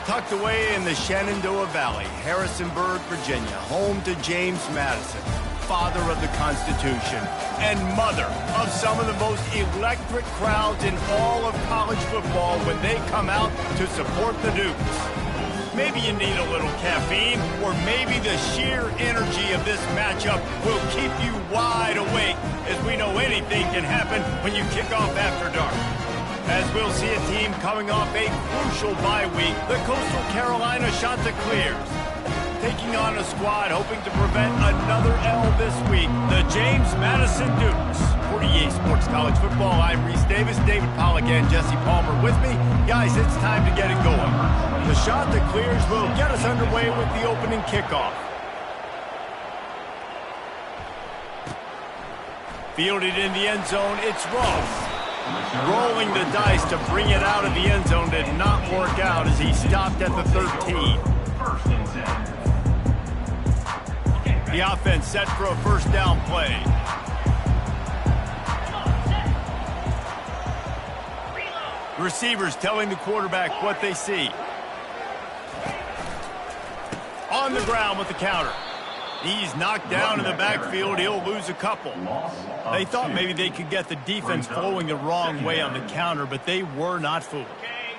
Tucked away in the Shenandoah Valley, Harrisonburg, Virginia, home to James Madison, father of the Constitution, and mother of some of the most electric crowds in all of college football when they come out to support the Dukes. Maybe you need a little caffeine, or maybe the sheer energy of this matchup will keep you wide awake, as we know anything can happen when you kick off after dark. As we'll see a team coming off a crucial bye week, the Coastal Carolina Chanticleers, taking on a squad hoping to prevent another L this week, the James Madison Dukes. For EA Sports College Football, I'm Reese Davis, David Pollack, and Jesse Palmer with me. Guys, it's time to get it going. The Chanticleers will get us underway with the opening kickoff. Fielded in the end zone, it's Ross. Rolling the dice to bring it out of the end zone did not work out as he stopped at the 13. The offense set for a first down play. Receivers telling the quarterback what they see. On the ground with the counter. He's knocked down in the backfield. He'll lose a couple. They thought maybe they could get the defense flowing the wrong way on the counter, but they were not fooled.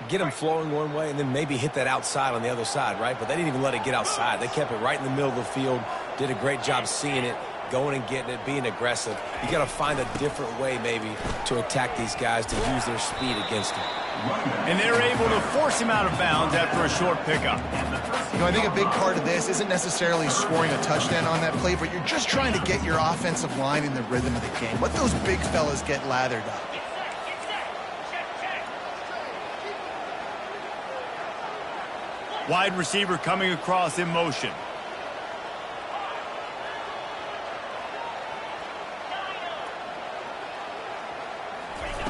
Get them flowing one way and then maybe hit that outside on the other side, right? But they didn't even let it get outside. They kept it right in the middle of the field, did a great job seeing it, going and getting it, being aggressive. You got to find a different way maybe to attack these guys, to use their speed against them. And they're able to force him out of bounds after a short pickup. You know, I think a big part of this isn't necessarily scoring a touchdown on that play, but you're just trying to get your offensive line in the rhythm of the game. Let those big fellas get lathered up. Wide receiver coming across in motion.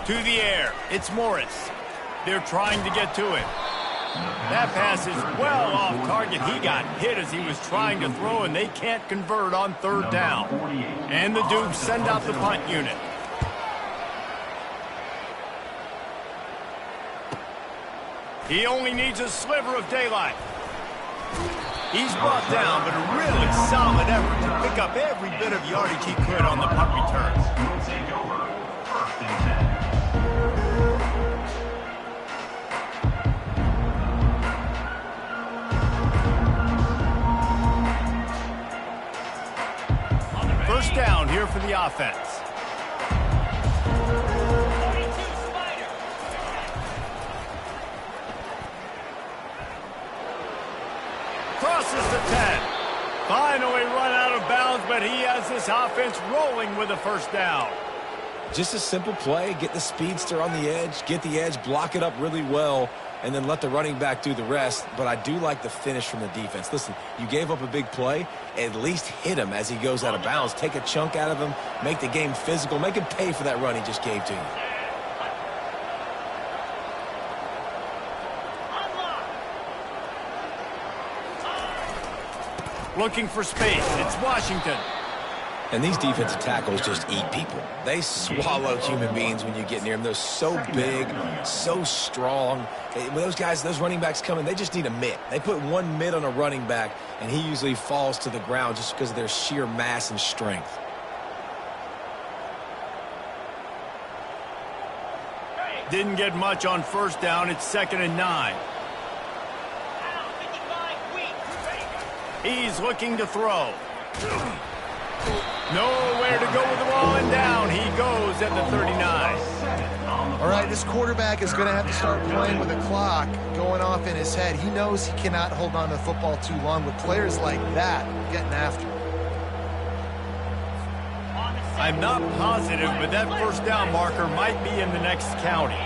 To the air, it's Morris. They're trying to get to it. That pass is well off target. He got hit as he was trying to throw, and they can't convert on third down. And the Dukes send out the punt unit. He only needs a sliver of daylight. He's brought down, but a really solid effort to pick up every bit of yardage he could on the punt return. We'll take over first and 10. First down here for the offense. Crosses the 10. Finally run out of bounds, but he has this offense rolling with a first down. Just a simple play, get the speedster on the edge, block it up really well, and then let the running back do the rest. But I do like the finish from the defense. Listen, you gave up a big play, at least hit him as he goes out of bounds. Take a chunk out of him, make the game physical, make him pay for that run he just gave to you. Looking for space, it's Washington. And these defensive tackles just eat people. They swallow human beings when you get near them. They're so big, so strong. When those guys, those running backs come in, they just need a mitt. They put one mitt on a running back, and he usually falls to the ground just because of their sheer mass and strength. Didn't get much on first down. It's 2nd and 9. He's looking to throw. Nowhere to go with the ball, and down he goes at the 39. All right, this quarterback is going to have to start playing with a clock going off in his head. He knows he cannot hold on to the football too long with players like that getting after him. I'm not positive, but that first down marker might be in the next county.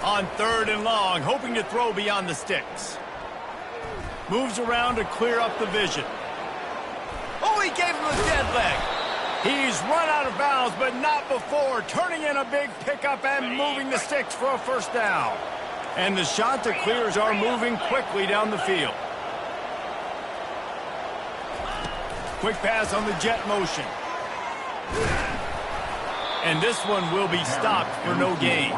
On 3rd and long, hoping to throw beyond the sticks. Moves around to clear up the vision. Oh, he gave him a dead leg. He's run out of bounds, but not before turning in a big pickup and moving the sticks for a first down. And the Chanticleers are moving quickly down the field. Quick pass on the jet motion. And this one will be stopped for no gain.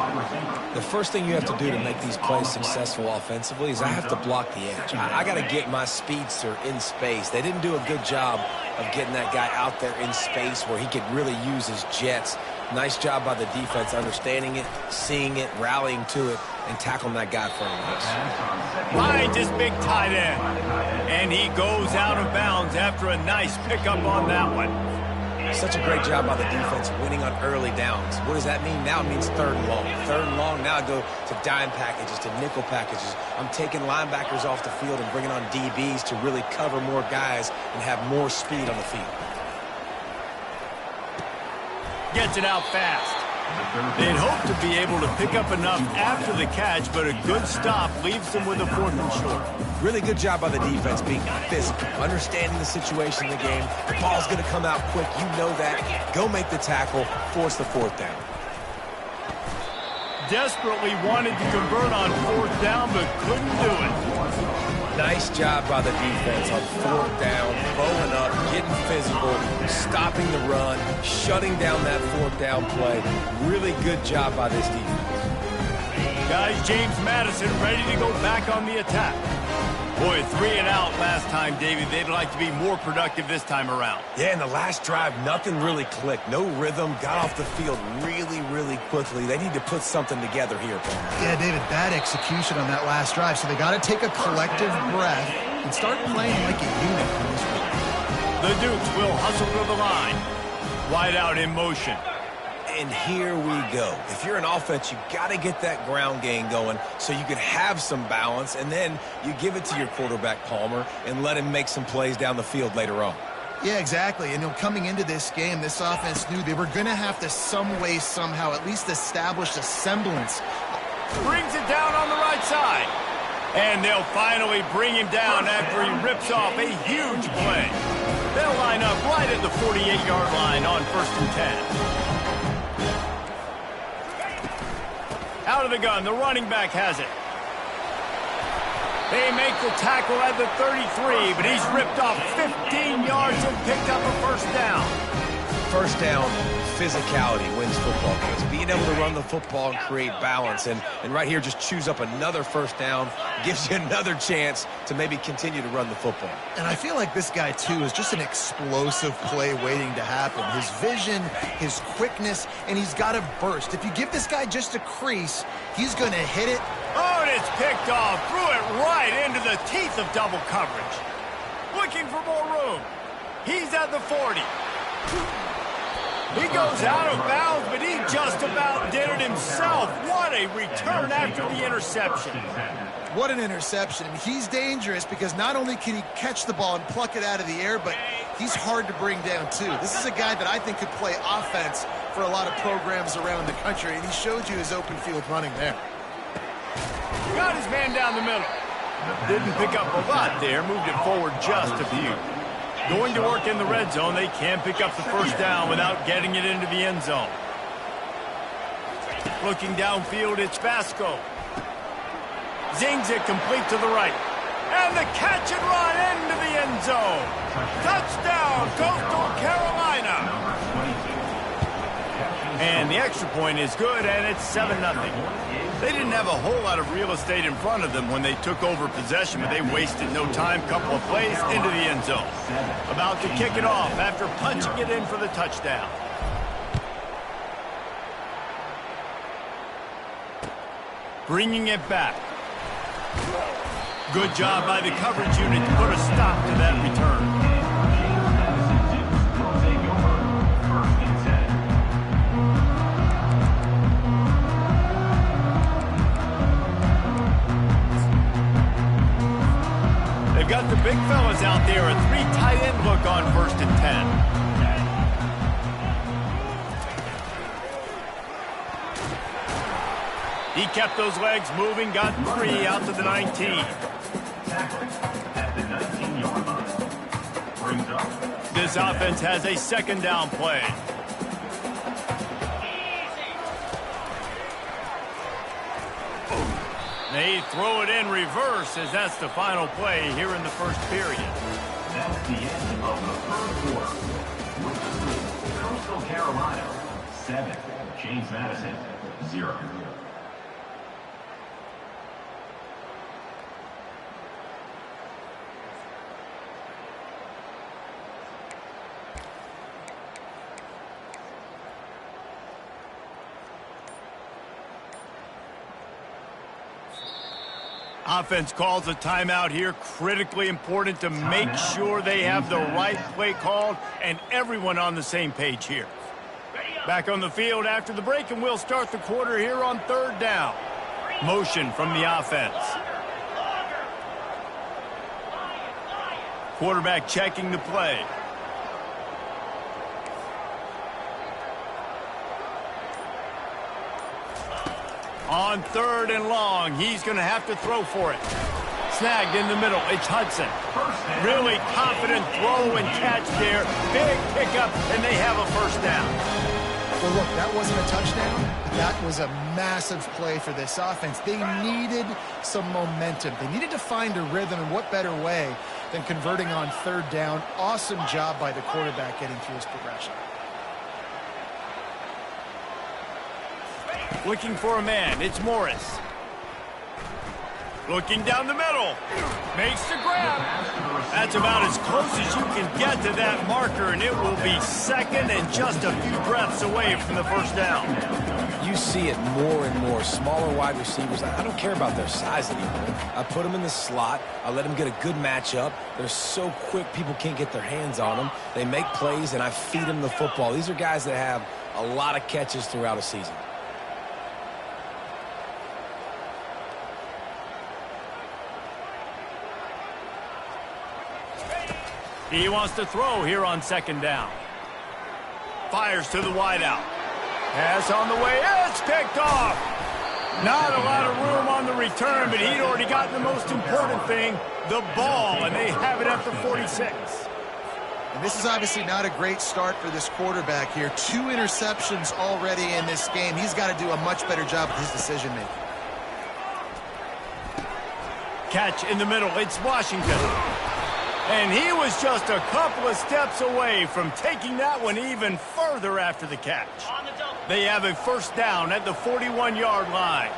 The first thing you have to do to make these plays successful offensively is I have to block the edge. I got to get my speedster in space. They didn't do a good job of getting that guy out there in space where he could really use his jets. Nice job by the defense understanding it, seeing it, rallying to it, and tackling that guy in front of us. Finds his big tight end. And he goes out of bounds after a nice pickup on that one. Such a great job by the defense winning on early downs. What does that mean? Now it means third and long. Third and long, now I go to dime packages, to nickel packages. I'm taking linebackers off the field and bringing on DBs to really cover more guys and have more speed on the field. Gets it out fast. They'd hope to be able to pick up enough after the catch, but a good stop leaves them with a 4th and short. Really good job by the defense being physical, understanding the situation in the game. The ball's going to come out quick. You know that. Go make the tackle, force the 4th down. Desperately wanted to convert on 4th down, but couldn't do it. Nice job by the defense on 4th down, bowing up, getting physical, stopping the run, shutting down that 4th down play. Really good job by this defense. Guys, James Madison ready to go back on the attack. Boy, 3 and out last time, Davey. They'd like to be more productive this time around. Yeah, in the last drive, nothing really clicked. No rhythm, got off the field really quickly. They need to put something together here, Paul. Yeah, David, bad execution on that last drive. So they got to take a collective breath and start playing like a unit from this week. The Dukes will hustle to the line. Wide out in motion. And here we go. If you're an offense, you got to get that ground game going so you can have some balance, and then you give it to your quarterback, Palmer, and let him make some plays down the field later on. Yeah, exactly. And coming into this game, this offense knew they were going to have to some way, somehow, at least establish a semblance. Brings it down on the right side. And they'll finally bring him down after he rips off a huge play. They'll line up right at the 48-yard line on 1st and 10. Out of the gun, the running back has it. They make the tackle at the 33, but he's ripped off 15 yards and picked up a 1st down. 1st down, physicality wins football games. Being able to run the football and create balance. And right here, just choose up another 1st down, gives you another chance to maybe continue to run the football. And I feel like this guy, too, is just an explosive play waiting to happen. His vision, his quickness, and he's got a burst. If you give this guy just a crease, he's going to hit it. Oh, and it's picked off. Threw it right into the teeth of double coverage. Looking for more room. He's at the 40. He goes out of bounds, but he just about did it himself. What a return after the interception. What an interception. I mean, he's dangerous because not only can he catch the ball and pluck it out of the air, but he's hard to bring down, too. This is a guy that I think could play offense for a lot of programs around the country, and he showed you his open field running there. Got his man down the middle. Didn't pick up a lot there, moved it forward just a few. Going to work in the red zone, they can pick up the 1st down without getting it into the end zone. Looking downfield, it's Vasco. Zings it complete to the right. And the catch and run into the end zone. Touchdown, Coastal Carolina. And the extra point is good, and it's 7-0. They didn't have a whole lot of real estate in front of them when they took over possession, but they wasted no time. Couple of plays into the end zone. About to kick it off after punching it in for the touchdown. Bringing it back. Good job by the coverage unit to put a stop to that return. They've got the big fellas out there, a 3 tight end look on 1st and 10. He kept those legs moving, got 3 out to the 19. This offense has a 2nd down play. They throw it in reverse as that's the final play here in the 1st period. That's the end of the 1st quarter. Coastal Carolina, 7, James Madison, 0. Offense calls a timeout here. Critically important to make sure they have the right play called and everyone on the same page here. Back on the field after the break, and we'll start the quarter here on 3rd down. Motion from the offense. Quarterback checking the play. On 3rd and long, he's going to have to throw for it. Snagged in the middle, it's Hudson. Really confident throw and catch there. Big pickup, and they have a 1st down. Well, look, that wasn't a touchdown. That was a massive play for this offense. They needed some momentum. They needed to find a rhythm, and what better way than converting on 3rd down. Awesome job by the quarterback getting through his progression. Looking for a man, it's Morris. Looking down the middle. Makes the grab. That's about as close as you can get to that marker, and it will be 2nd and just a few breaths away from the 1st down. You see it more and more. Smaller wide receivers. I don't care about their size anymore. I put them in the slot. I let them get a good matchup. They're so quick, people can't get their hands on them. They make plays, and I feed them the football. These are guys that have a lot of catches throughout a season. He wants to throw here on 2nd down. Fires to the wideout. Pass on the way. It's picked off. Not a lot of room on the return, but he'd already gotten the most important thing, the ball, and they have it at the 46. And this is obviously not a great start for this quarterback here. 2 interceptions already in this game. He's got to do a much better job with his decision-making. Catch in the middle. It's Washington. And he was just a couple of steps away from taking that one even further after the catch. They have a 1st down at the 41-yard line.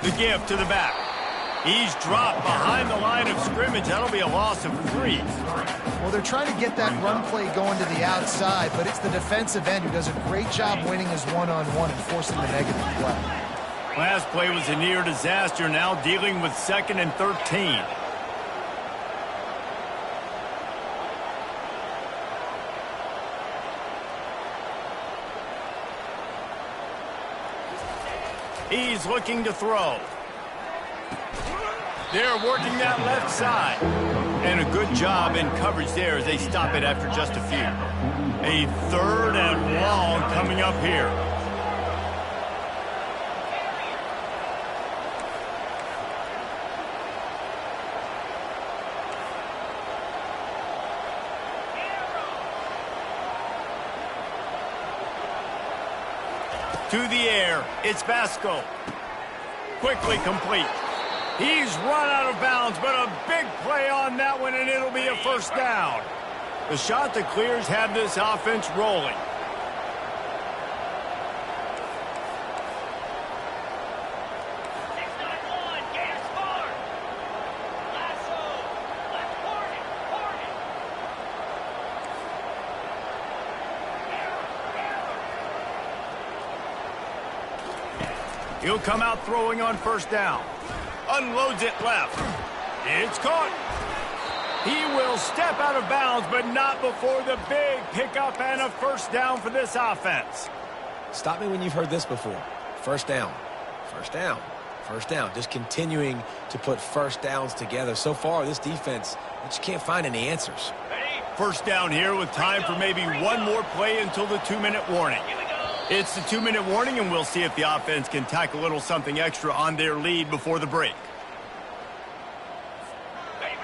The give to the back. He's dropped behind the line of scrimmage. That'll be a loss of 3. Well, they're trying to get that run play going to the outside, but it's the defensive end who does a great job winning his one-on-one and forcing the negative play. Last play was a near disaster, now dealing with 2nd and 13. He's looking to throw. They're working that left side. And a good job in coverage there as they stop it after just a few. A 3rd and long coming up here. To the air, it's Vasco. Quickly complete. He's run out of bounds, but a big play on that one, and it'll be a 1st down. The Chanticleers have this offense rolling. He'll come out throwing on 1st down. Unloads it left. It's caught. He will step out of bounds, but not before the big pickup and a 1st down for this offense. Stop me when you've heard this before. 1st down. 1st down. 1st down. Just continuing to put 1st downs together. So far, this defense, they just can't find any answers. 1st down here with time for maybe one more play until the 2-minute warning. It's the 2-minute warning, and we'll see if the offense can tack a little something extra on their lead before the break.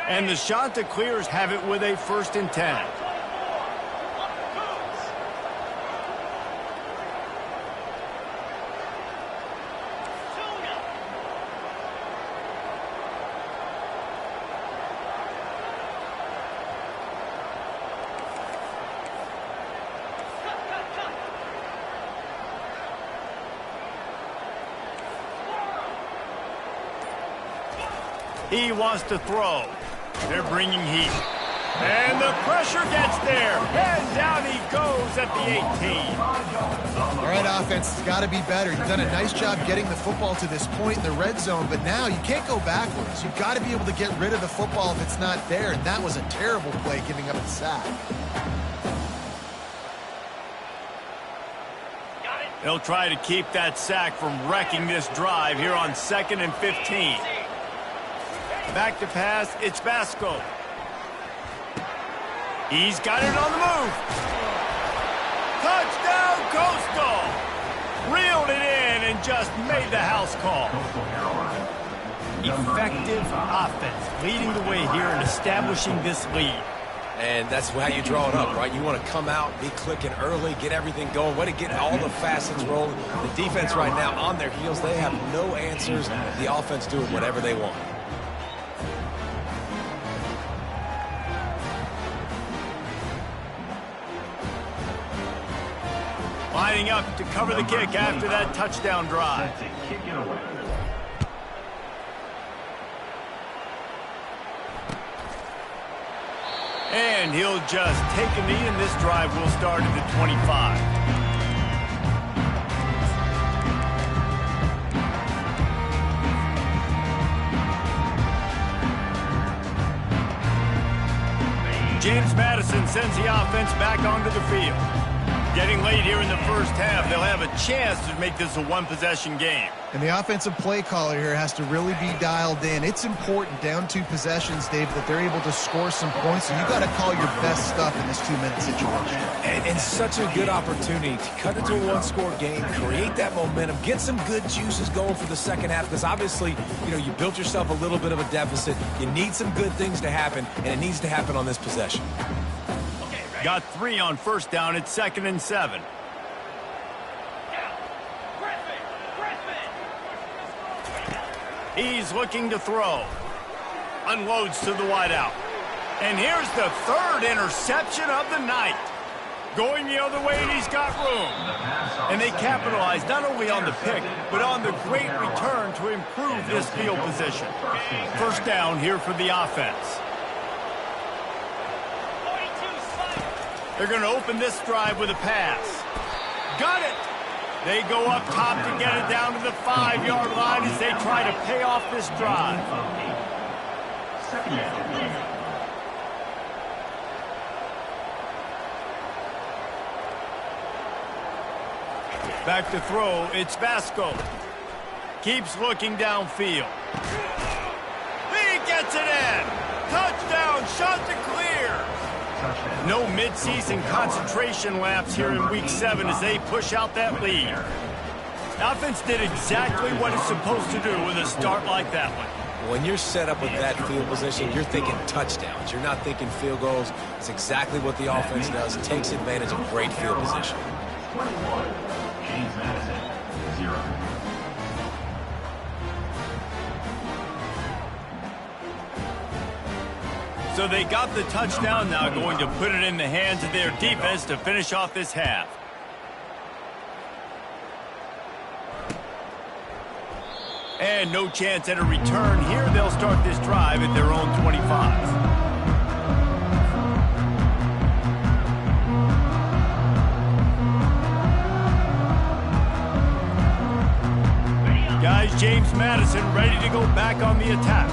And the Chanticleers have it with a 1st and 10. He wants to throw. They're bringing heat. And the pressure gets there. And down he goes at the 18. All right, offense has got to be better. You've done a nice job getting the football to this point in the red zone, but now you can't go backwards. You've got to be able to get rid of the football if it's not there, and that was a terrible play giving up the sack. They'll try to keep that sack from wrecking this drive here on 2nd and 15. Back to pass, it's Vasco. He's got it on the move. Touchdown, Coastal. Reeled it in and just made the house call. Effective offense, leading the way here and establishing this lead. And that's how you draw it up, right? You want to come out, be clicking early, get everything going, way to get all the facets rolling. The defense right now on their heels, they have no answers. The offense doing whatever they want. Lining up to cover the kick after that touchdown drive. And he'll just take a knee, and this drive will start at the 25. James Madison sends the offense back onto the field. Getting late here in the first half, they'll have a chance to make this a one-possession game. And the offensive play caller here has to really be dialed in. It's important down 2 possessions, Dave, that they're able to score some points. And you got to call your best stuff in this 2-minute situation. And such a good opportunity to cut into a one-score game, create that momentum, get some good juices going for the second half. Because obviously, you know, you built yourself a little bit of a deficit. You need some good things to happen, and it needs to happen on this possession. Got 3 on first down. It's 2nd and 7. He's looking to throw. Unloads to the wideout. And here's the 3rd interception of the night. Going the other way, and he's got room. And they capitalize not only on the pick, but on the great return to improve this field position. First down here for the offense. They're going to open this drive with a pass. Got it! They go up top to get it down to the 5-yard line as they try to pay off this drive. Back to throw, it's Vasco. Keeps looking downfield. He gets it in! Touchdown, shot to clear! No midseason concentration laps here in Week 7 as they push out that lead. The offense did exactly what it's supposed to do with a start like that one. When you're set up with that field position, you're thinking touchdowns. You're not thinking field goals. It's exactly what the offense does. It takes advantage of great field position. 21, James Madison, 0. So they got the touchdown, now going to put it in the hands of their defense to finish off this half. And no chance at a return here. They'll start this drive at their own 25. Guys, James Madison ready to go back on the attack.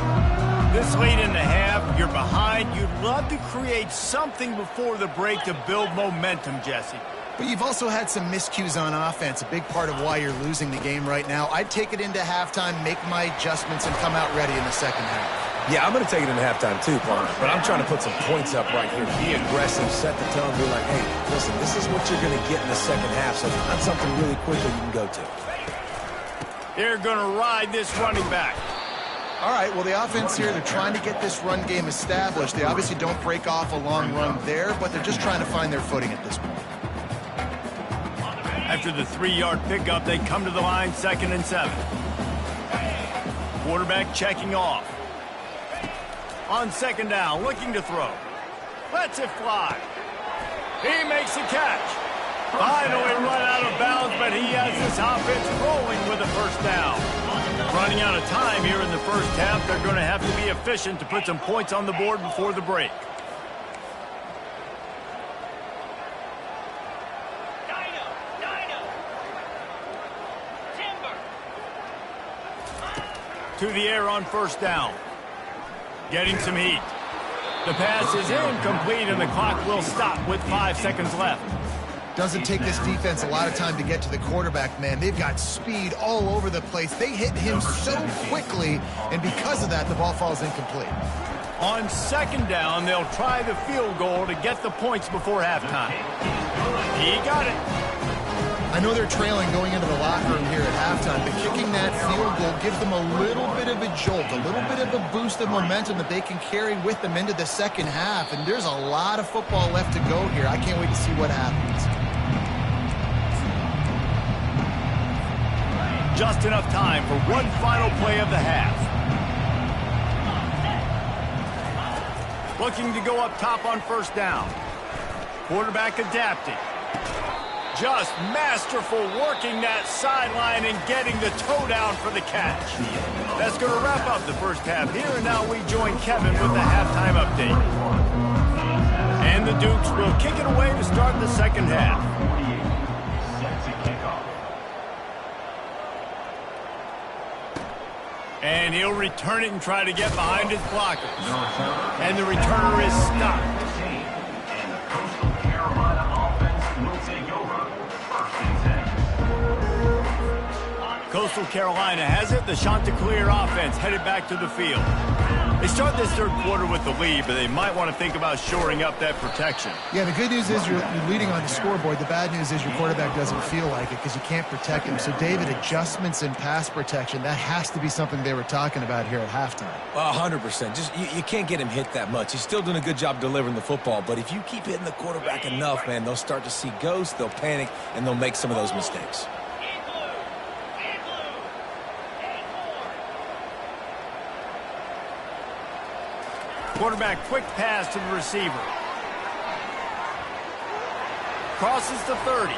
This late in the half, you're behind. You'd love to create something before the break to build momentum, Jesse. But you've also had some miscues on offense, a big part of why you're losing the game right now. I'd take it into halftime, make my adjustments, and come out ready in the second half. Yeah, I'm going to take it into halftime too, Palmer. But I'm trying to put some points up right here. Be aggressive, set the tone, be like, hey, listen, this is what you're going to get in the second half, so find something really quick that you can go to. They're going to ride this running back. All right, well, the offense here, they're trying to get this run game established. They obviously don't break off a long run there, but they're just trying to find their footing at this point. After the 3-yard pickup, they come to the line, 2nd and 7. Quarterback checking off. On 2nd down, looking to throw. Lets it fly. He makes a catch. Finally run out of bounds, but he has this offense rolling with a first down. Running out of time here in the first half. They're going to have to be efficient to put some points on the board before the break. To the air on first down. Getting some heat. The pass is incomplete, and the clock will stop with 5 seconds left. Doesn't take this defense a lot of time to get to the quarterback, man. They've got speed all over the place. They hit him so quickly, and because of that, the ball falls incomplete. On second down, they'll try the field goal to get the points before halftime. He got it. I know they're trailing going into the locker room here at halftime, but kicking that field goal gives them a little bit of a jolt, a little bit of a boost of momentum that they can carry with them into the second half. And there's a lot of football left to go here. I can't wait to see what happens. Just enough time for one final play of the half. Looking to go up top on first down. Quarterback adapting. Just masterful working that sideline and getting the toe down for the catch. That's going to wrap up the first half here, and now we join Kevin with the halftime update. And the Dukes will kick it away to start the second half. And he'll return it and try to get behind his blockers. And the returner is stopped. Coastal Carolina has it. The Chanticleer offense headed back to the field. They start this third quarter with the lead, but they might want to think about shoring up that protection. Yeah, the good news is you're leading on the scoreboard. The bad news is your quarterback doesn't feel like it because you can't protect him. So, David, adjustments in pass protection, that has to be something they were talking about here at halftime. 100%. Just you can't get him hit that much. He's still doing a good job delivering the football, but if you keep hitting the quarterback enough, man, they'll start to see ghosts, they'll panic, and they'll make some of those mistakes. Quarterback quick pass to the receiver. Crosses the 30.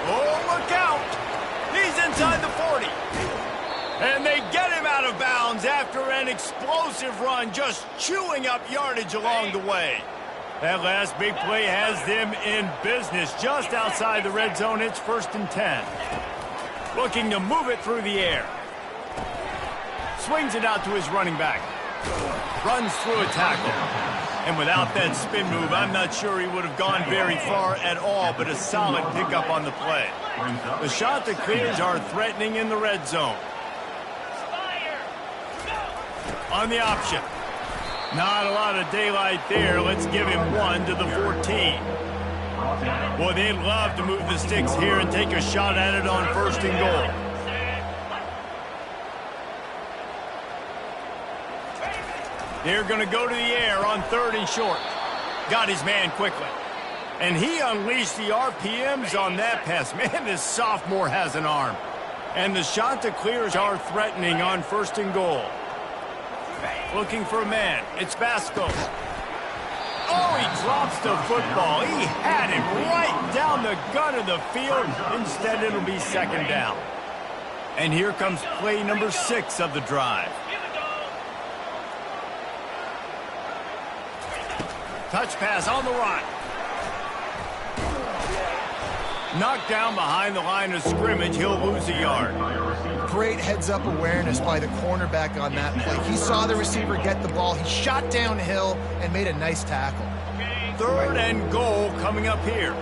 Oh, look out! He's inside the 40. And they get him out of bounds after an explosive run, just chewing up yardage along the way. That last big play has them in business just outside the red zone. It's 1st and 10. Looking to move it through the air. Swings it out to his running back. Runs through a tackle. And without that spin move, I'm not sure he would have gone very far at all, but a solid pickup on the play. The Chanticleers are threatening in the red zone. On the option. Not a lot of daylight there. Let's give him one to the 14. Boy, they'd love to move the sticks here and take a shot at it on 1st and goal. They're going to go to the air on 3rd and short. Got his man quickly. And he unleashed the RPMs on that pass. Man, this sophomore has an arm. And the Chanticleers are threatening on 1st and goal. Looking for a man. It's Vasco. Oh, he drops the football. He had it right down the gut of the field. Instead, it'll be 2nd down. And here comes play number 6 of the drive. Touch pass on the run. Knocked down behind the line of scrimmage. He'll lose a yard. Great heads-up awareness by the cornerback on that play. He saw the receiver get the ball. He shot downhill and made a nice tackle. 3rd and goal coming up here.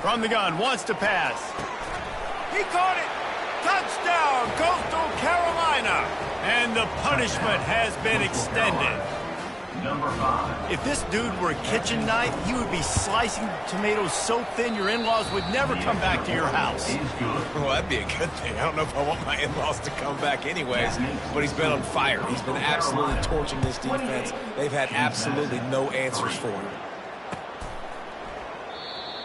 From the gun, wants to pass. He caught it. Touchdown, Coastal Carolina. And the punishment has been extended. Number 5. If this dude were a kitchen knife, he would be slicing tomatoes so thin your in-laws would never come back to your house. Well, that'd be a good thing. I don't know if I want my in-laws to come back anyways, but he's been on fire. He's been absolutely torching this defense. They've had absolutely no answers for him.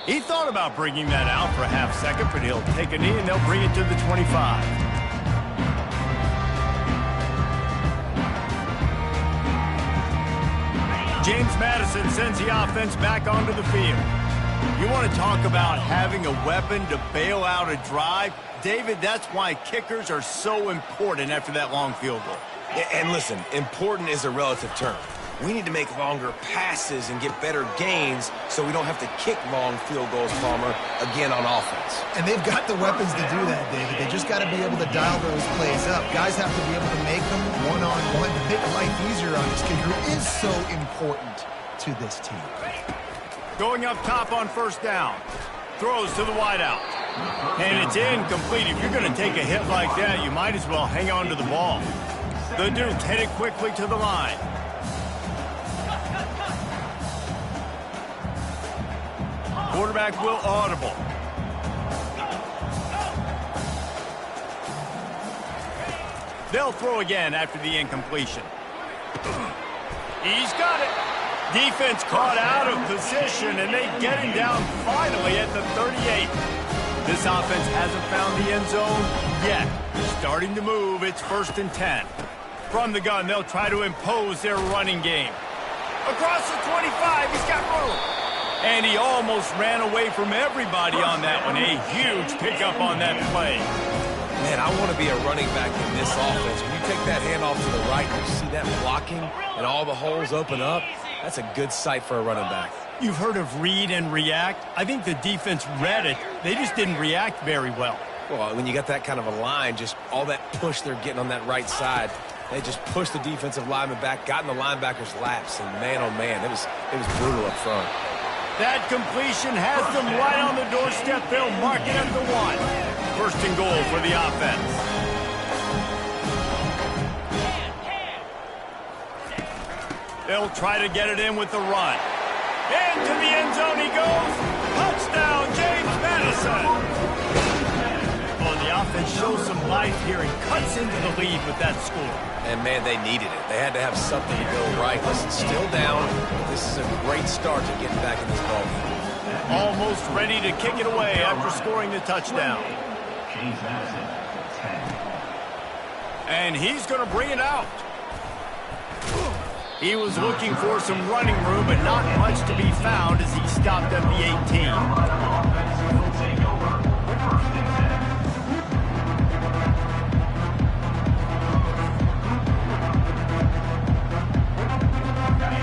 He thought about bringing that out for a half second, but he'll take a knee and they'll bring it to the 25. James Madison sends the offense back onto the field. You want to talk about having a weapon to bail out a drive? David, that's why kickers are so important after that long field goal. And listen, important is a relative term. We need to make longer passes and get better gains so we don't have to kick long field goals, Palmer, again on offense. And they've got the weapons to do that, David. They just got to be able to dial those plays up. Guys have to be able to make them one-on-one to make life easier on this kid who is so important to this team. Going up top on first down. Throws to the wideout. And it's incomplete. If you're going to take a hit like that, you might as well hang on to the ball. The Dukes headed quickly to the line. Quarterback will audible. They'll throw again after the incompletion. He's got it. Defense caught out of position, and they get him down finally at the 38. This offense hasn't found the end zone yet. Starting to move, it's 1st and 10. From the gun, they'll try to impose their running game. Across the 25, he's got room. And he almost ran away from everybody on that one. A huge pickup on that play. Man, I want to be a running back in this offense. When you take that handoff to the right and you see that blocking and all the holes open up, that's a good sight for a running back. You've heard of read and react. I think the defense read it. They just didn't react very well. Well, when you got that kind of a line, just all that push they're getting on that right side, they just pushed the defensive lineman back, got in the linebacker's laps, and man, oh man, it was brutal up front. That completion has them right on the doorstep. They'll mark it at the 1. 1st and goal for the offense. They'll try to get it in with the run. Into the end zone he goes. Touchdown, James Madison. Oh, the offense shows some life here and cuts into the lead with that score. And, man, they needed it. They had to have something to go right. Listen, still down. This is a great start to getting back in this ballgame. Almost ready to kick it away after scoring the touchdown. And he's going to bring it out. He was looking for some running room, but not much to be found as he stopped at the 18.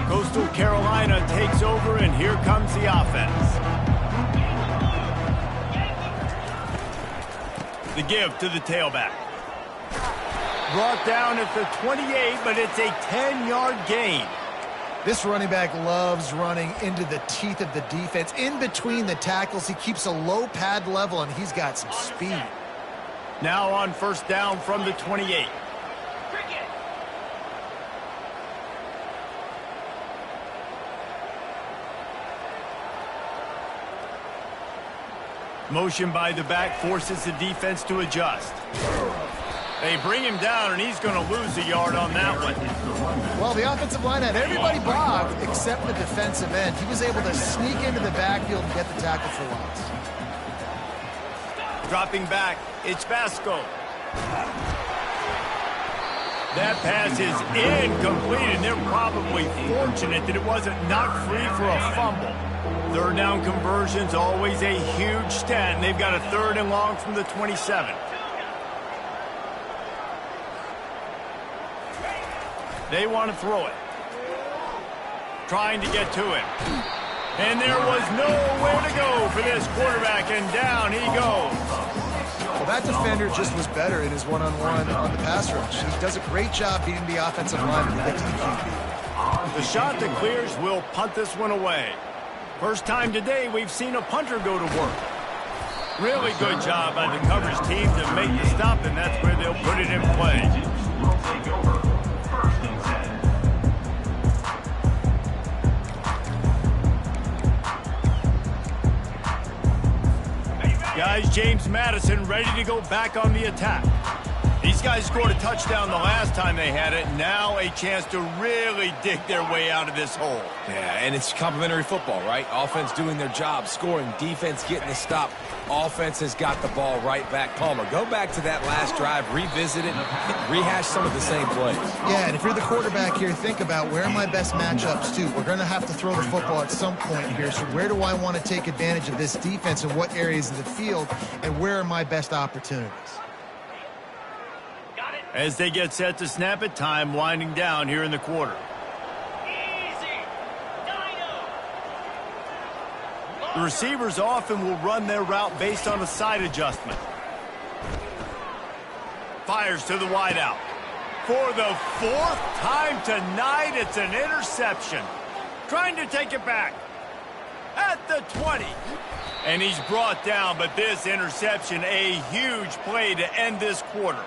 Coastal Carolina takes over, and here comes the offense. The give to the tailback. Brought down at the 28, but it's a 10-yard gain. This running back loves running into the teeth of the defense. In between the tackles, he keeps a low pad level, and he's got some speed. Now on first down from the 28. Motion by the back forces the defense to adjust. They bring him down, and he's going to lose a yard on that one. Well, the offensive line had everybody blocked except the defensive end. He was able to sneak into the backfield and get the tackle for loss. Dropping back, it's Vasco. That pass is incomplete, and they're probably fortunate that it wasn't knocked free for a fumble. Third down conversion's always a huge stat, and they've got a 3rd and long from the 27. They want to throw it. Trying to get to him. And there was nowhere to go for this quarterback, and down he goes. Well, that defender just was better in his one-on-one on the pass rush. He does a great job beating the offensive line when he gets to the QB. The shot that clears will punt this one away. First time today we've seen a punter go to work. Really good job by the coverage team to make the stop, and that's where they'll put it in play. Will take over 1st and 10. Guys, James Madison ready to go back on the attack. He's These guys scored a touchdown the last time they had it. Now a chance to really dig their way out of this hole. Yeah, and it's complimentary football, right? Offense doing their job, scoring, defense getting the stop. Offense has got the ball right back. Palmer, go back to that last drive, revisit it, rehash some of the same plays. Yeah, and if you're the quarterback here, think about where are my best matchups too. We're going to have to throw the football at some point here, so where do I want to take advantage of this defense and what areas of the field, and where are my best opportunities? As they get set to snap it, time winding down here in the quarter. The receivers often will run their route based on a side adjustment. Fires to the wideout. For the fourth time tonight, it's an interception. Trying to take it back. At the 20. And he's brought down, but this interception, a huge play to end this quarter.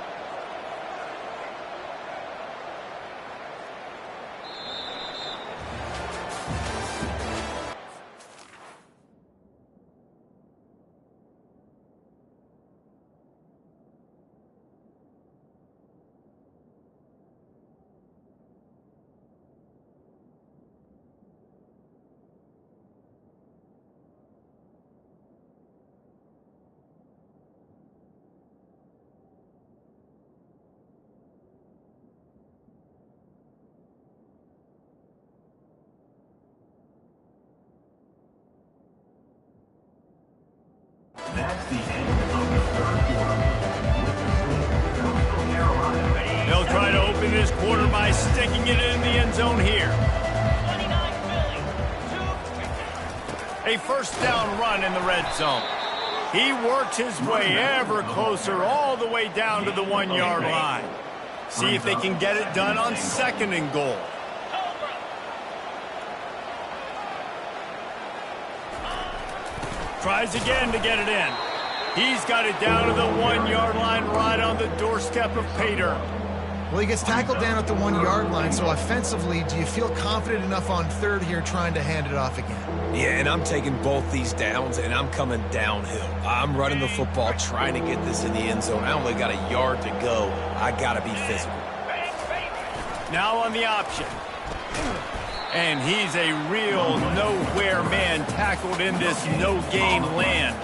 That's the end of the third quarter. They'll try to open this quarter by sticking it in the end zone here. A first down run in the red zone. He works his way ever closer all the way down to the 1-yard line. See if they can get it done on 2nd and goal. Tries again to get it in. He's got it down to the 1-yard line right on the doorstep of Pater. Well, he gets tackled down at the 1-yard line, so offensively, do you feel confident enough on 3rd here trying to hand it off again? Yeah, and I'm taking both these downs, and I'm coming downhill. I'm running the football, trying to get this in the end zone. I only got a yard to go. I got to be physical. Now on the option. And he's a real nowhere man tackled in this no-gain land.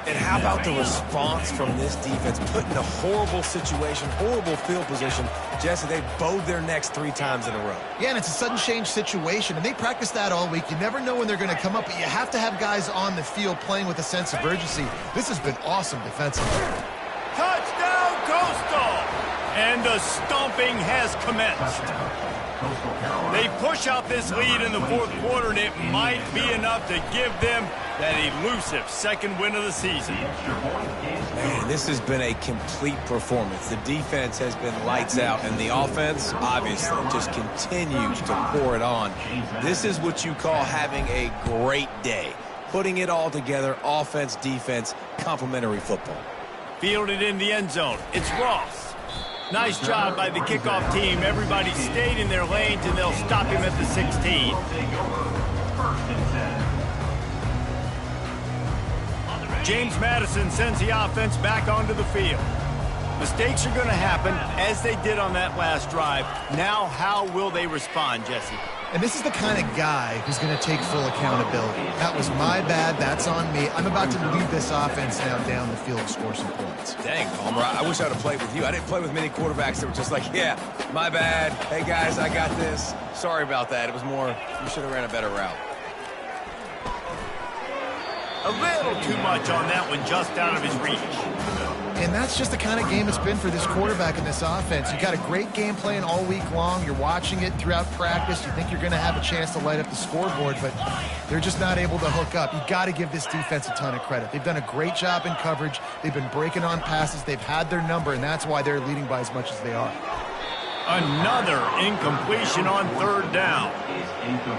And how about the response from this defense? Put in a horrible situation, horrible field position. Jesse, they bowed their necks 3 times in a row. Yeah, and it's a sudden change situation, and they practice that all week. You never know when they're going to come up, but you have to have guys on the field playing with a sense of urgency. This has been awesome defensively. Touchdown, Coastal! And the stomping has commenced. They push out this lead in the 4th quarter, and it might be enough to give them that elusive 2nd win of the season. Man, this has been a complete performance. The defense has been lights out, and the offense, obviously, just continues to pour it on. This is what you call having a great day. Putting it all together, offense, defense, complementary football. Fielded in the end zone. It's Ross. Nice job by the kickoff team. Everybody stayed in their lanes, and they'll stop him at the 16. James Madison sends the offense back onto the field. Mistakes are going to happen, as they did on that last drive. Now, how will they respond, Jesse? And this is the kind of guy who's going to take full accountability. That was my bad. That's on me. I'm about to lead this offense now down the field and score some points. Dang, Palmer, I wish I would have played with you. I didn't play with many quarterbacks that were just like, yeah, my bad. Hey, guys, I got this. Sorry about that. It was more, you should have ran a better route. A little too much on that one, just out of his reach. And that's just the kind of game it's been for this quarterback in this offense. You got a great game plan all week long. You're watching it throughout practice. You think you're going to have a chance to light up the scoreboard, but they're just not able to hook up. You got to give this defense a ton of credit. They've done a great job in coverage. They've been breaking on passes. They've had their number, and that's why they're leading by as much as they are. Another incompletion on 3rd down.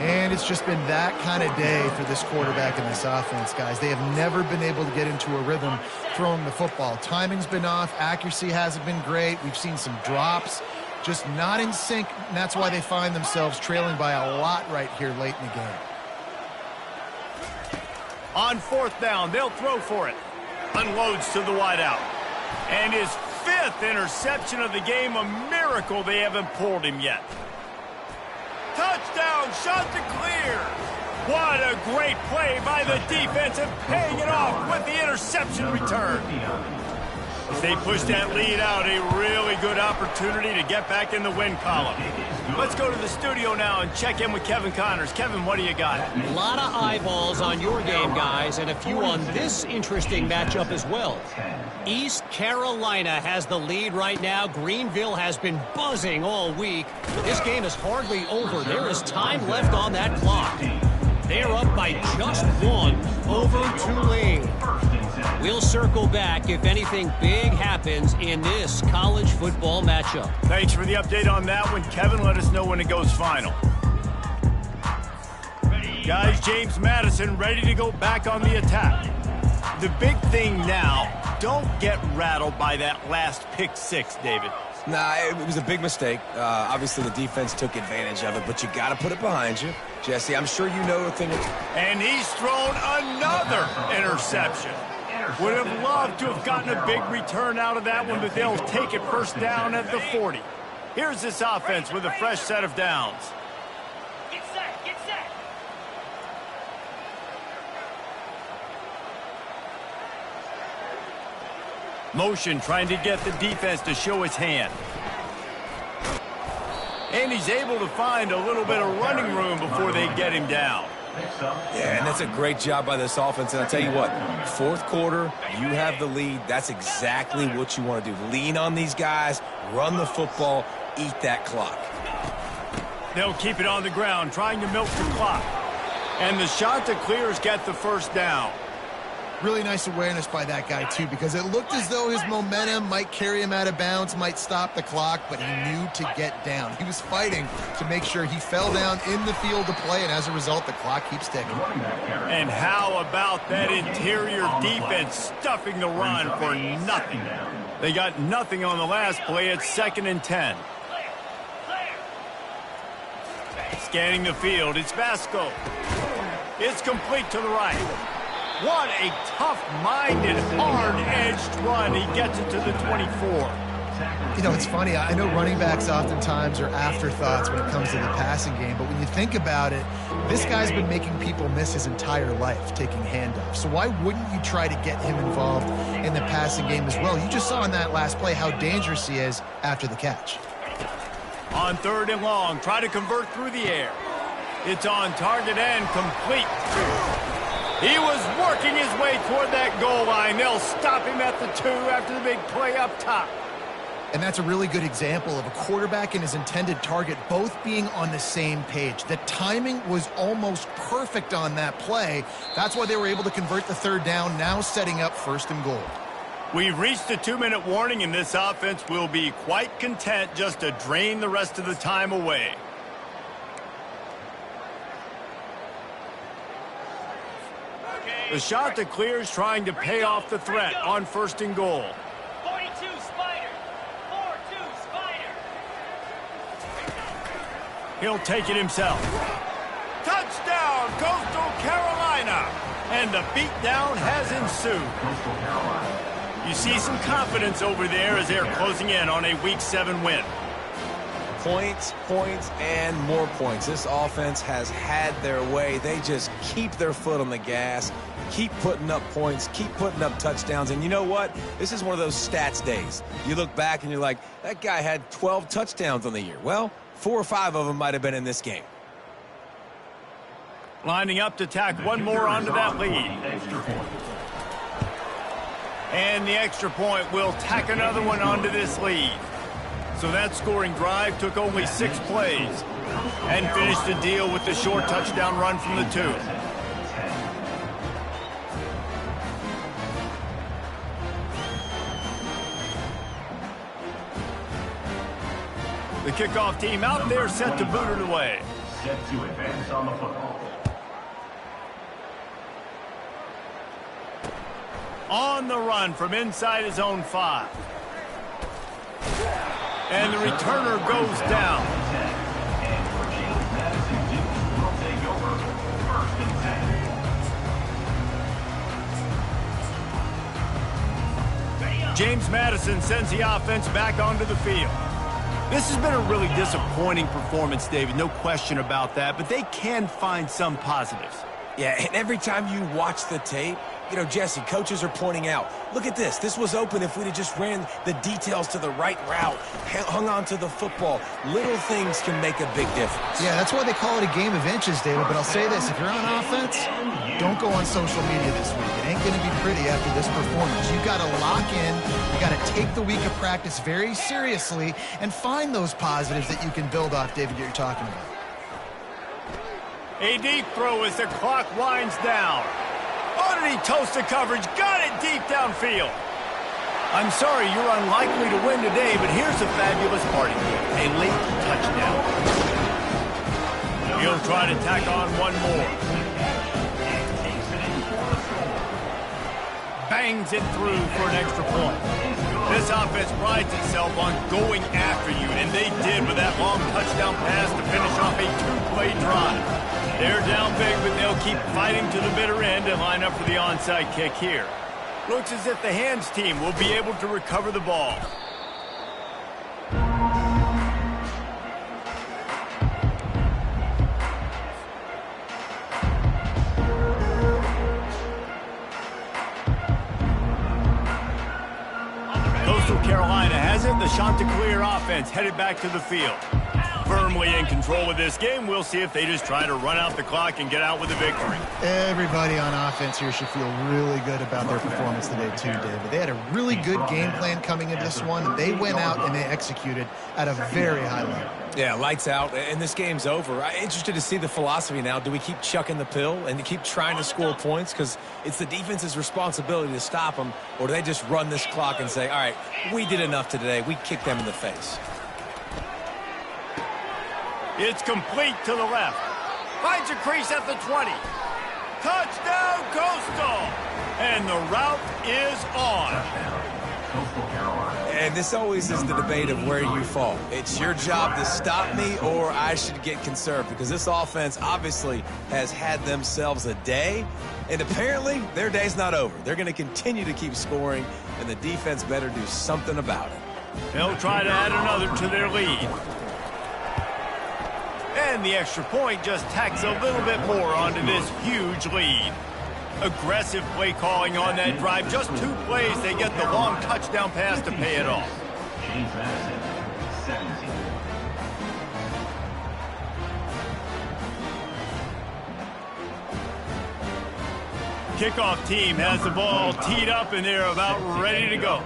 And it's just been that kind of day for this quarterback in this offense, guys. They have never been able to get into a rhythm throwing the football. Timing's been off. Accuracy hasn't been great. We've seen some drops, just not in sync, and that's why they find themselves trailing by a lot right here late in the game. On 4th down, they'll throw for it. Unloads to the wideout. And is fifth interception of the game. A miracle they haven't pulled him yet. Touchdown, shot to clear. What a great play by the defense and paying it off with the interception return. As they push that lead out, a really good opportunity to get back in the win column. Let's go to the studio now and check in with Kevin Connors. Kevin, what do you got? A lot of eyeballs on your game, guys, and a few on this interesting matchup as well. East Carolina has the lead right now. Greenville has been buzzing all week. This game is hardly over. There is time left on that clock. They're up by just one over Tulane. We'll circle back if anything big happens in this college football matchup. Thanks for the update on that one, Kevin. Let us know when it goes final. Guys, James Madison ready to go back on the attack. The big thing now, don't get rattled by that last pick six, David. Nah, it was a big mistake. Obviously, the defense took advantage of it, but you got to put it behind you. Jesse, I'm sure you know a thing or two. And he's thrown another interception. Would have loved to have gotten a big return out of that one, but they'll take it first down at the 40. Here's this offense with a fresh set of downs. Get set, get set. Motion trying to get the defense to show its hand. And he's able to find a little bit of running room before they get him down. Yeah, and that's a great job by this offense. And I'll tell you what, fourth quarter, you have the lead. That's exactly what you want to do. Lean on these guys, run the football, eat that clock. They'll keep it on the ground, trying to milk the clock. And the shot to clears get the first down. Really nice awareness by that guy, too, because it looked as though his momentum might carry him out of bounds, might stop the clock, but he knew to get down. He was fighting to make sure he fell down in the field to play, and as a result, the clock keeps ticking. And how about that interior defense stuffing the run for nothing? They got nothing on the last play. It's 2nd and 10. Scanning the field, it's Vasco. It's complete to the right. What a tough-minded, hard-edged run. He gets it to the 24. You know, it's funny. I know running backs oftentimes are afterthoughts when it comes to the passing game, but when you think about it, this guy's been making people miss his entire life taking handoffs. So why wouldn't you try to get him involved in the passing game as well? You just saw in that last play how dangerous he is after the catch. On 3rd and long, try to convert through the air. It's on target and complete. He was working his way toward that goal line. They'll stop him at the 2 after the big play up top. And that's a really good example of a quarterback and his intended target both being on the same page. The timing was almost perfect on that play. That's why they were able to convert the 3rd down, now setting up 1st and goal. We've reached the 2-minute warning, and this offense will be quite content just to drain the rest of the time away. The shot to clear is trying to pay off the threat on 1st and goal. 42 Spider. 4-2 Spider. He'll take it himself. Touchdown, Coastal Carolina. And the beatdown has ensued. You see some confidence over there as they're closing in on a Week 7 win. Points, points, and more points. This offense has had their way. They just keep their foot on the gas, keep putting up points, keep putting up touchdowns. And you know what? This is one of those stats days. You look back and you're like, that guy had 12 touchdowns on the year. Well, 4 or 5 of them might have been in this game. Lining up to tack one more onto that lead. And the extra point will tack another one onto this lead. So that scoring drive took only 6 plays and finished the deal with the short touchdown run from the 2. The kickoff team out there set to boot it away. Set to advance on the football. On the run from inside his own 5. And the returner goes down. James Madison sends the offense back onto the field. This has been a really disappointing performance, David, no question about that, but they can find some positives. Yeah, and every time you watch the tape, you know, Jesse, coaches are pointing out, look at this. This was open if we'd have just ran the details to the right route, hung on to the football. Little things can make a big difference. Yeah, that's why they call it a game of inches, David. But I'll say this, if you're on offense, don't go on social media this week. It ain't going to be pretty after this performance. You got to lock in. You got to take the week of practice very seriously and find those positives that you can build off, David, that you're talking about. A deep throw as the clock winds down. Oh, did he toast the coverage? Got it deep downfield. I'm sorry, you're unlikely to win today, but here's a fabulous party game. A late touchdown. He'll try to tack on one more. Bangs it through for an extra point. This offense prides itself on going after you, and they did with that long touchdown pass to finish off a two-play drive. They're down big, but they'll keep fighting to the bitter end and line up for the onside kick here. Looks as if the hands team will be able to recover the ball. Coastal Carolina has it. The Chanticleer offense headed back to the field. Firmly in control of this game. We'll see if they just try to run out the clock and get out with a victory. Everybody on offense here should feel really good about their performance today too, David. They had a really good game plan coming into this one, and they went out and they executed at a very high level. Yeah, lights out, and this game's over. I'm interested to see the philosophy now. Do we keep chucking the pill and keep trying to score points? Because it's the defense's responsibility to stop them, or do they just run this clock and say, all right, we did enough today. We kicked them in the face. It's complete to the left. Finds a crease at the 20. Touchdown, Coastal! And the route is on. And this always is the debate of where you fall. It's your job to stop me, or I should get conserved, because this offense obviously has had themselves a day, and apparently their day's not over. They're going to continue to keep scoring, and the defense better do something about it. They'll try to add another to their lead. And the extra point just tacks a little bit more onto this huge lead. Aggressive play calling on that drive. Just 2 plays, they get the long touchdown pass to pay it off. James Madison, 17. Kickoff team has the ball teed up, and they're about ready to go.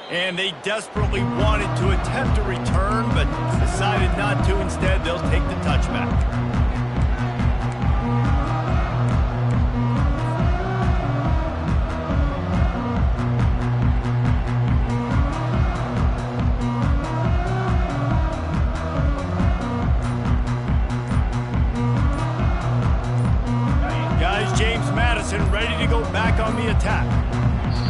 And they desperately wanted to attempt a return, but decided not to. Instead, they'll take the touchback. Guys, James Madison ready to go back on the attack.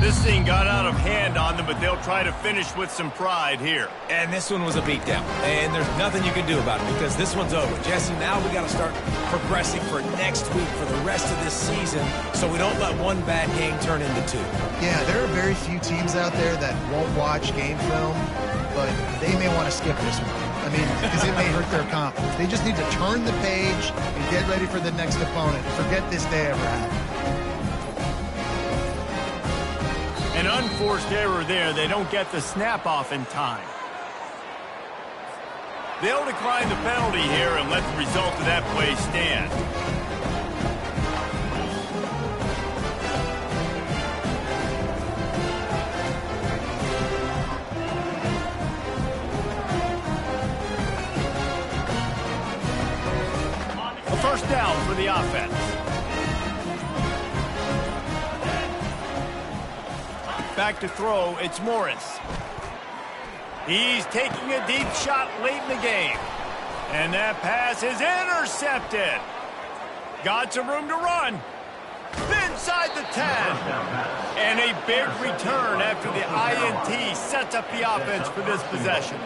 This thing got out of hand on them, but they'll try to finish with some pride here. And this one was a beatdown, and there's nothing you can do about it because this one's over. Jesse, now we got to start progressing for next week for the rest of this season so we don't let one bad game turn into 2. Yeah, there are very few teams out there that won't watch game film, but they may want to skip this one. I mean, because it may hurt their confidence. They just need to turn the page and get ready for the next opponent and forget this day ever happened. An unforced error there. They don't get the snap off in time. They'll decline the penalty here and let the result of that play stand. A first down for the offense. Back to throw, it's Morris. He's taking a deep shot late in the game. And that pass is intercepted. Got some room to run. Inside the 10. And a big return after the INT sets up the offense for this possession.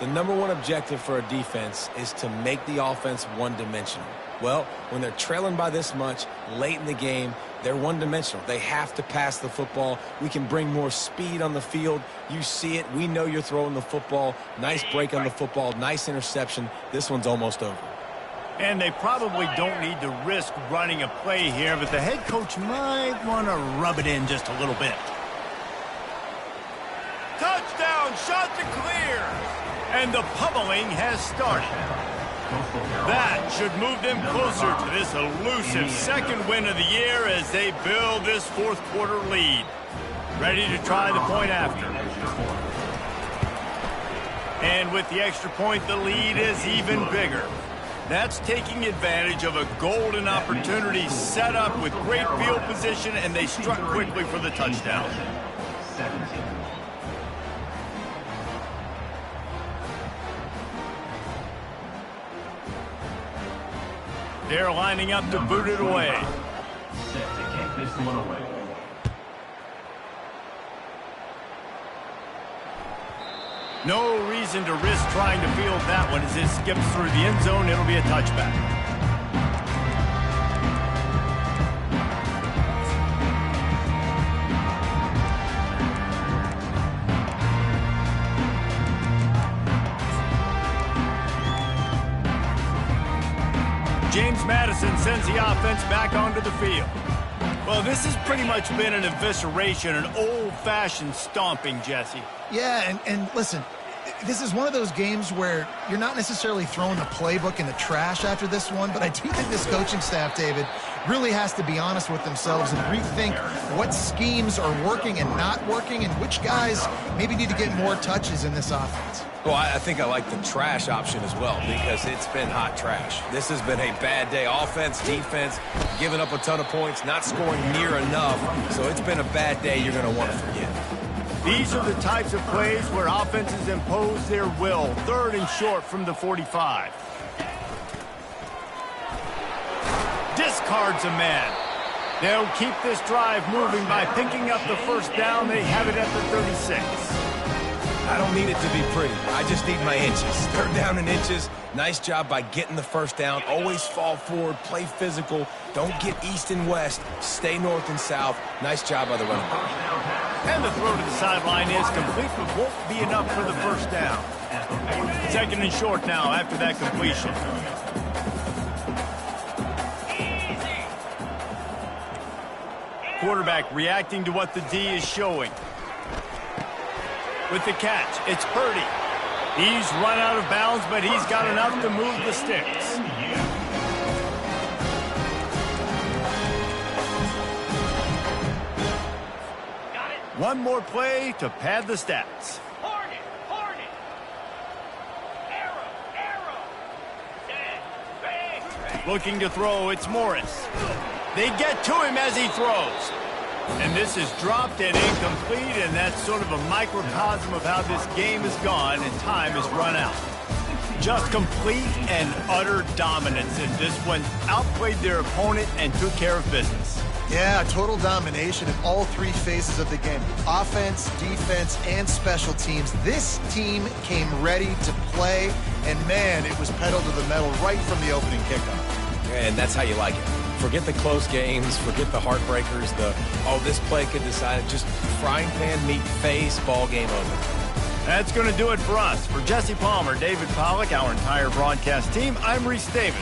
The number one objective for a defense is to make the offense one-dimensional. Well, when they're trailing by this much late in the game, they're one-dimensional. They have to pass the football. We can bring more speed on the field. You see it. We know you're throwing the football. Nice break on the football. Nice interception. This one's almost over. And they probably don't need to risk running a play here, but the head coach might want to rub it in just a little bit. Touchdown, shot to clear. And the pummeling has started. That should move them closer to this elusive second win of the year as they build this fourth quarter lead. Ready to try the point after. And with the extra point, the lead is even bigger. That's taking advantage of a golden opportunity set up with great field position, and they struck quickly for the touchdown. 17. They're lining up to boot it away. Set to kick this one away. No reason to risk trying to field that one as it skips through the end zone. It'll be a touchback. James Madison sends the offense back onto the field. Well, this has pretty much been an evisceration, an old-fashioned stomping, Jesse. Yeah, and listen, this is one of those games where you're not necessarily throwing the playbook in the trash after this one, but I do think this coaching staff, David, really has to be honest with themselves and rethink what schemes are working and not working and which guys maybe need to get more touches in this offense. Well, I think I like the trash option as well because it's been hot trash. This has been a bad day. Offense, defense, giving up a ton of points, not scoring near enough. So it's been a bad day you're going to want to forget. These are the types of plays where offenses impose their will. 3rd and short from the 45. Discards a man. They'll keep this drive moving by picking up the first down. They have it at the 36. I don't need it to be pretty. I just need my inches. 3rd down and inches. Nice job by getting the first down. Always fall forward, play physical. Don't get east and west. Stay north and south. Nice job by the running back. And the throw to the sideline is complete, but won't be enough for the first down. 2nd and short now after that completion. Quarterback reacting to what the D is showing. With the catch, it's Purdy. He's run out of bounds, but he's got enough to move the sticks. Got it. One more play to pad the stats. Hornet. Arrow. Set. Bang. Looking to throw, it's Morris. They get to him as he throws. And this is dropped and incomplete, and that's sort of a microcosm of how this game has gone, and time has run out. Just complete and utter dominance, and this one outplayed their opponent and took care of business. Yeah, total domination in all 3 phases of the game. Offense, defense, and special teams. This team came ready to play, and man, it was pedal to the metal right from the opening kickoff. And that's how you like it. Forget the close games, forget the heartbreakers, this play could decide it. Just frying pan meet face, ball game over. That's going to do it for us. For Jesse Palmer, David Pollack, our entire broadcast team, I'm Reese Davis.